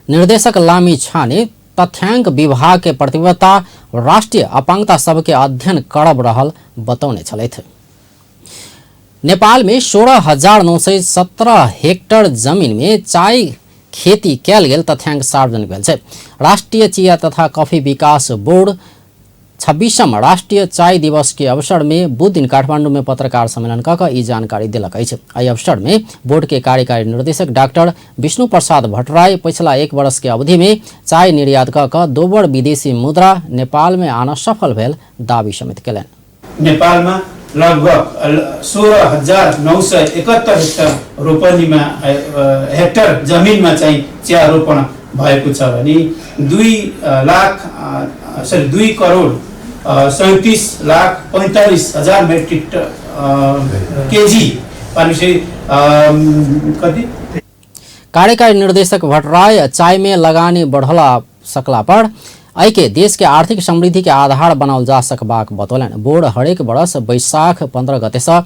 निर्देशक लामी छाने तथ्याङ्क विभाग के प्रतिबद्धता राष्ट्रिय अपाङ्गता सबके अध्ययन करब रहल बताउने छलथि। नेपाल में 16,917 हेक्टर जमीन में चाय खेती कैल गेल तथ्याङ्क सार्वजनिक भेल छै। राष्ट्रिय चिया तथा कॉफी विकास बोर्ड 26म राष्ट्रीय चाय दिवस के अवसर में बुध दिन काठमाडौँ में पत्रकार सम्मेलन कऽ ई जानकारी दिलक अछि। एहि अवसर में बोर्ड के कार्यकारी निर्देशक डॉक्टर विष्णु प्रसाद भट्टराई पिछला 1 वर्ष के अवधि में चाय निर्यात कऽ दोबर विदेशी मुद्रा नेपाल में आना सफल भेल दावी समेत केलनि। नेपाल में लगभग 16,971 हेक्टर रोपनीमा हेक्टर जमीन में चाहिँ चिया रोपण भएको छ भने 2 करोड 37,45,000 मेट्रिक केजी कति। कार्यकारी निर्देशक भट्टराय चाय में लगानी बढ़ला सकला पर एहि के देश के आर्थिक समृद्धि के आधार बनाओल जा सकबाक बतौलनि। बोर्ड हरेक वर्ष वैशाख 15 गते से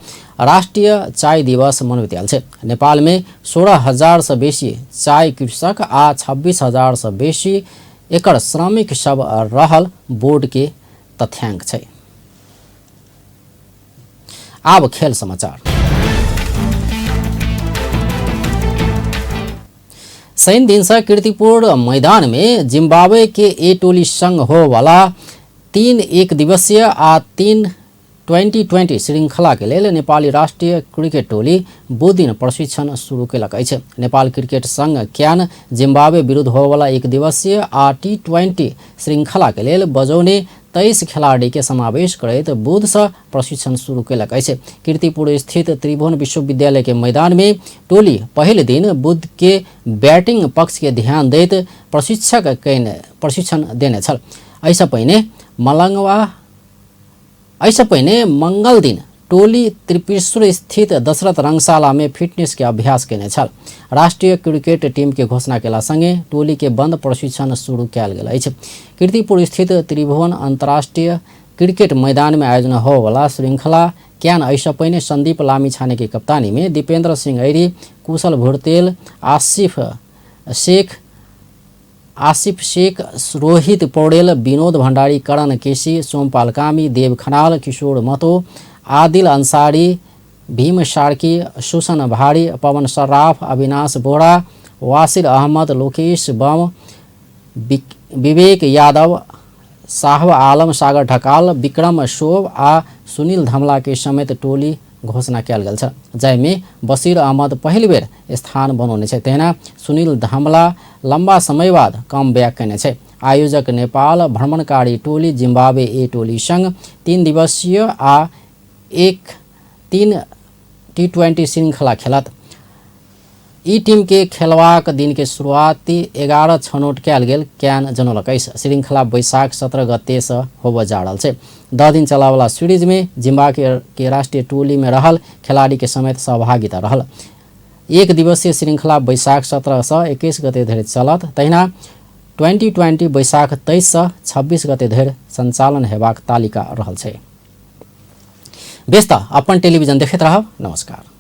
राष्ट्रीय चाय दिवस मनाबैत आयल छै। नेपाल में 16,000 से बेसी चाय कृषक आ 26,000 से बेसी एकड़ श्रमिक सब रहल बोर्ड के तथ्याङ्क छै। आब खेल समाचार। शनि दिन से कीर्तिपुर मैदान में जिम्बाब्वे के ए टोली संग हो वाला 3 एक दिवसीय आ 3 2020 श्रृंखला के लेल नेपाली राष्ट्रीय क्रिकेट टोली बुध दिन प्रशिक्षण शुरू केलक अछि। नेपाल क्रिकेट संघ क्यान जिम्बाब्वे विरुद्ध हो वाला 1 दिवसीय आ T20 श्रृंखला के लेल बजौने 23 खिलाड़ी के समावेश करैत बुध से प्रशिक्षण शुरू केलक अछि। कीर्तिपुर स्थित त्रिभुवन विश्वविद्यालय के मैदान में टोली पहले दिन बुध के बैटिंग पक्ष के ध्यान दैत प्रशिक्षण देने छल। ऐसा पहिने मंगल दिन टोली त्रिपुरेश्वर स्थित दशरथ रंगशाला में फिटनेस के अभ्यास केने छल। राष्ट्रीय क्रिकेट टीम के घोषणा केला संगे टोली के बंद प्रशिक्षण शुरू कयल गेल अछि। कीर्तिपुर स्थित त्रिभुवन अंतर्राष्ट्रीय क्रिकेट मैदान में आयोजना हो वाला श्रृंखला क्यान ऐसा पहिने संदीप लामी छाने की कप्तानी में दीपेंद्र सिंह ऐरी, कुशल भुर्तेल, आसिफ शेख, रोहित पौडेल, विनोद भण्डारी, करण केसी, सोमपाल कामी, देव खनाल, किशोर महतो, आदिल अंसारी, भीम सार्की, सुसन भारी, पवन सर्राफ, अविनाश बोरा, वासिर अहमद, लोकेश बम, विवेक यादव, साहब आलम, सागर ढकाल, विक्रम शोभ आ सुनील धमला के समेत टोली घोषणा कयल गेल छ, जाहिमे बशीर अहमद पहिल बेर स्थान बनौने छै। तहिना सुनील धमला लंबा समय बाद कम बैक केने छै। आयोजक नेपाल भ्रमणकारी टोली जिम्बाब्वे ए टोली संग 3 दिवसीय आ 3 T20 श्रृंखला खेलत। ई टीम के खेलवाक दिन के शुरुआती 11 छनौट कयल गेल क्यान जनौलक अछि। श्रृंखला वैशाख 17 गते से होबऽ जा रहल छै। 10 दिन चलावला सीरीज में जिम्बाब्वे के राष्ट्रीय टोली में रहल खिलाड़ी के समेत सहभागिता रहल। 1 दिवसीय श्रृंखला वैशाख 17 से 21 गते धरि चलत। तहिना 2020 वैशाख 23 से 26 गते धरि संचालन हेबाक तालिका रहल छै। व्यस्त अपन टेलीविजन देखैत रहब। नमस्कार।